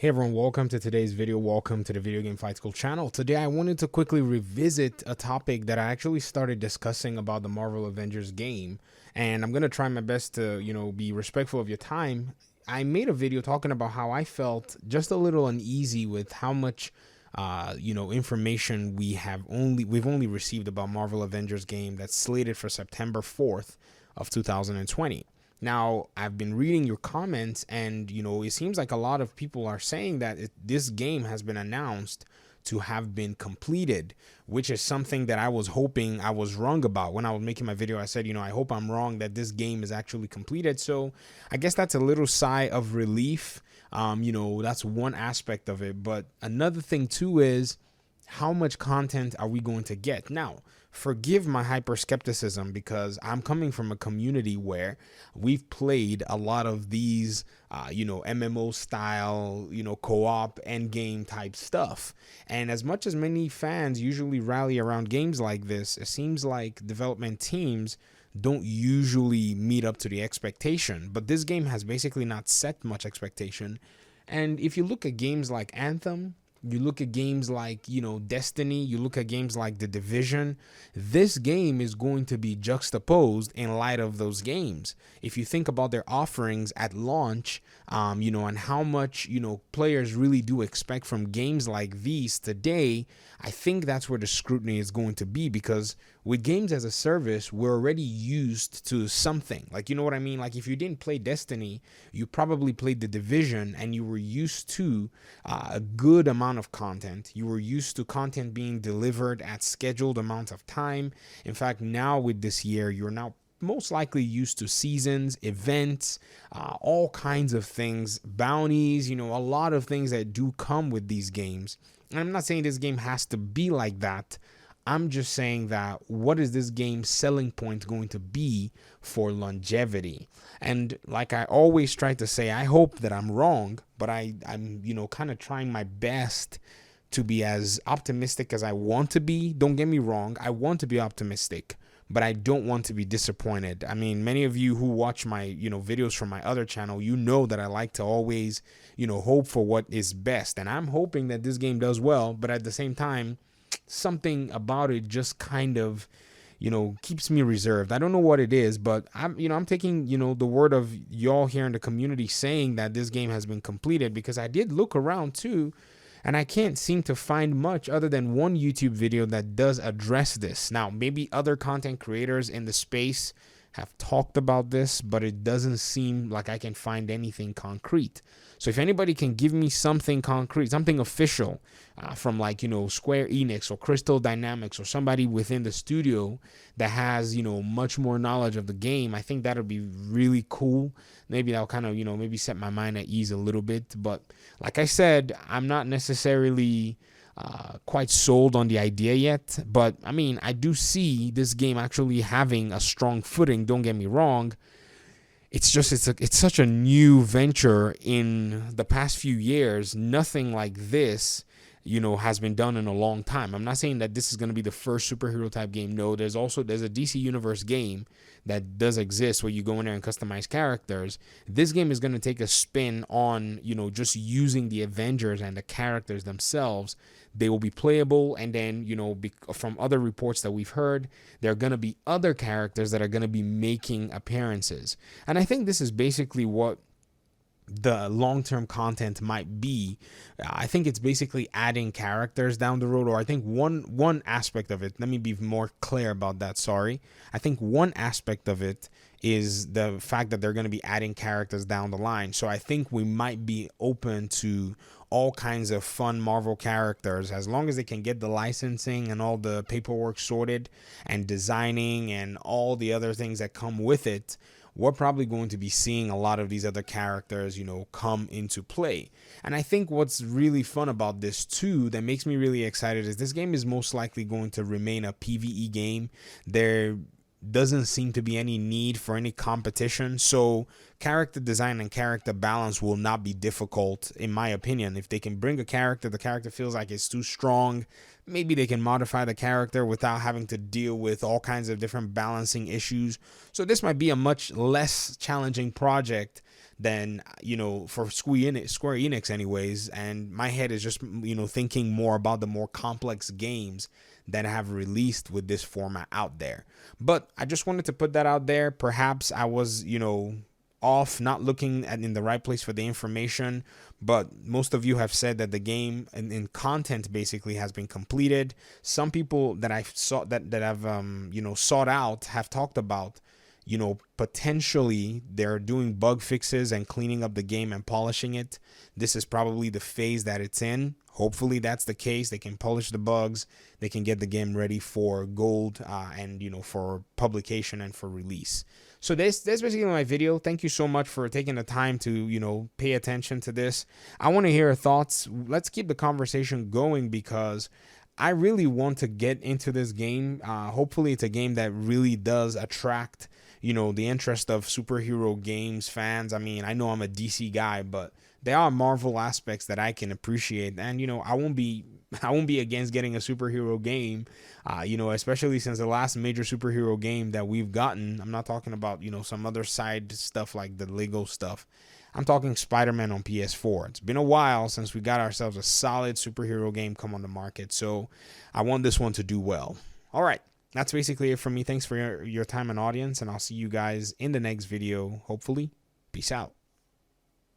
Hey everyone, welcome to today's video. Welcome to the Video Game Fight School channel. Today I wanted to quickly revisit a topic that I actually started discussing about the Marvel Avengers game, and I'm going to try my best to, be respectful of your time. I made a video talking about how I felt just a little uneasy with how much information we've only received about Marvel Avengers game that's slated for September 4th of 2020. Now, I've been reading your comments, and it seems like a lot of people are saying that this game has been announced to have been completed, which is something that I was hoping I was wrong about. When I was making my video, I said, I hope I'm wrong that this game is actually completed. So I guess that's a little sigh of relief. That's one aspect of it. But another thing too is, how much content are we going to get? Now, forgive my hyper skepticism because I'm coming from a community where we've played a lot of these, MMO style, co-op end game type stuff. And as much as many fans usually rally around games like this, it seems like development teams don't usually meet up to the expectation. But this game has basically not set much expectation. And if you look at games like Anthem, you look at games like, Destiny, you look at games like The Division, this game is going to be juxtaposed in light of those games. If you think about their offerings at launch, and how much, players really do expect from games like these today, I think that's where the scrutiny is going to be, because with games as a service, we're already used to something. Like, you know what I mean? Like, if you didn't play Destiny, you probably played The Division and you were used to a good amount of content. You were used to content being delivered at scheduled amounts of time. In fact, now with this year, you're now most likely used to seasons, events, all kinds of things, bounties, a lot of things that do come with these games. And I'm not saying this game has to be like that. I'm just saying that what is this game's selling point going to be for longevity? And like I always try to say, I hope that I'm wrong, but I'm kind of trying my best to be as optimistic as I want to be. Don't get me wrong, I want to be optimistic, but I don't want to be disappointed. I mean, many of you who watch my, videos from my other channel, that I like to always, hope for what is best. And I'm hoping that this game does well, but at the same time, something about it just kind of, keeps me reserved. I don't know what it is, but I'm taking, the word of y'all here in the community saying that this game has been completed, because I did look around too, and I can't seem to find much other than one YouTube video that does address this. Now, maybe other content creators in the space have talked about this, but it doesn't seem like I can find anything concrete. So if anybody can give me something concrete, something official from Square Enix or Crystal Dynamics or somebody within the studio that has, much more knowledge of the game, I think that would be really cool. Maybe that'll kind of, maybe set my mind at ease a little bit. But like I said, I'm not necessarily quite sold on the idea yet, but I mean, I do see this game actually having a strong footing. Don't get me wrong. It's just it's such a new venture in the past few years. Nothing like this, has been done in a long time. I'm not saying that this is going to be the first superhero type game. No, there's a DC Universe game that does exist where you go in there and customize characters. This game is going to take a spin on, just using the Avengers and the characters themselves. They will be playable, and then, from other reports that we've heard, there are going to be other characters that are going to be making appearances. And I think this is basically what the long-term content might be. I think it's basically adding characters down the road, or I think one aspect of it, let me be more clear about that, sorry. I think one aspect of it is the fact that they're going to be adding characters down the line. So I think we might be open to all kinds of fun Marvel characters, as long as they can get the licensing and all the paperwork sorted and designing and all the other things that come with it. We're probably going to be seeing a lot of these other characters, come into play. And I think what's really fun about this too, that makes me really excited, is this game is most likely going to remain a PvE game. There doesn't seem to be any need for any competition, so character design and character balance will not be difficult, in my opinion. If they can bring a character, the character feels like it's too strong, maybe they can modify the character without having to deal with all kinds of different balancing issues. So this might be a much less challenging project than, for Square Enix anyways. And my head is just, thinking more about the more complex games that have released with this format out there. But I just wanted to put that out there. Perhaps I was, off, not looking in the right place for the information, but most of you have said that the game and content basically has been completed. Some people that I saw that I've sought out have talked about, potentially they're doing bug fixes and cleaning up the game and polishing it. This is probably the phase that it's in. Hopefully that's the case. They can polish the bugs. They can get the game ready for gold and for publication and for release. So that's basically my video. Thank you so much for taking the time to pay attention to this. I want to hear your thoughts. Let's keep the conversation going because I really want to get into this game. Hopefully it's a game that really does attract the interest of superhero games fans. I mean, I know I'm a DC guy, but there are Marvel aspects that I can appreciate, and I won't be against getting a superhero game, especially since the last major superhero game that we've gotten, I'm not talking about some other side stuff like the Lego stuff. I'm talking Spider-Man on PS4. It's been a while since we got ourselves a solid superhero game come on the market, so I want this one to do well. All right, that's basically it from me. Thanks for your time and audience, and I'll see you guys in the next video, hopefully. Peace out.